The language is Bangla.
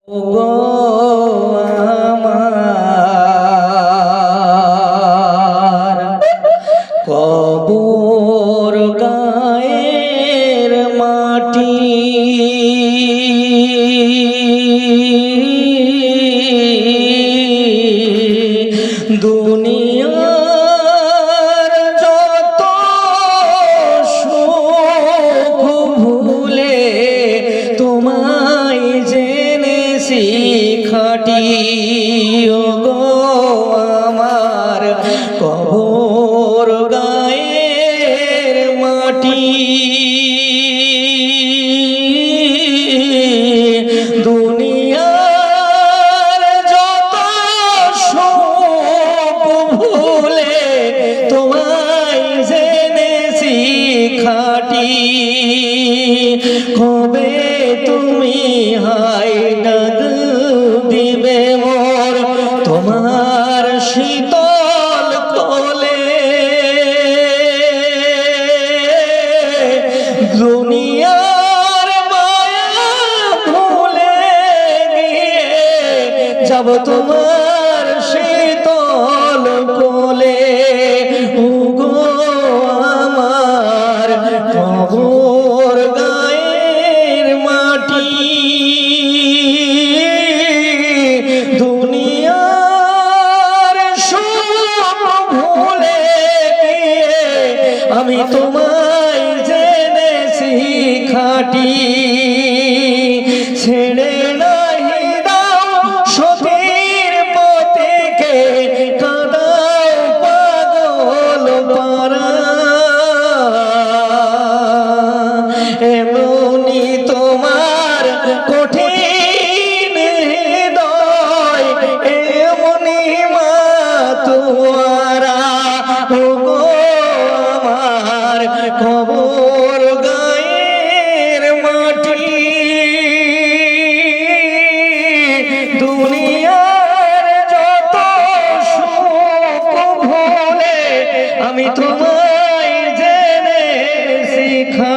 ওগো আমার কবর গায়ের মাটি দুনিয়ার যত সুখ ভুলে তোমায় জেনেছি খাঁটি। ওগো আমার কবর গায়ের মাটি দুনিয়ার যত সুখ ভুলে তোমায় জেনেছি খাঁটি। কবে তুমি হাই ডাক দিবে মোর তোমার শীতল কোলে। দুনিয়ার মায়া ভুলে গিয়ে যাব তোমার শীতল কোলে। ওগো আমার কবর গায়ের মাটি দুনিয়ার সুখ ভুলে গিয়ে আমি তোমায় জেনেছি খাঁটি। ছেড়ে নাহি দাও সতীর পথেকে কাঁদাও পাগল পারা। এমনি তোমার কঠিন হৃদয় এমনি মা তোমারা। ওগো আমার কবর গায়ের মাটি দুনিয়ার যত সুখ ভুলে আমি তোমার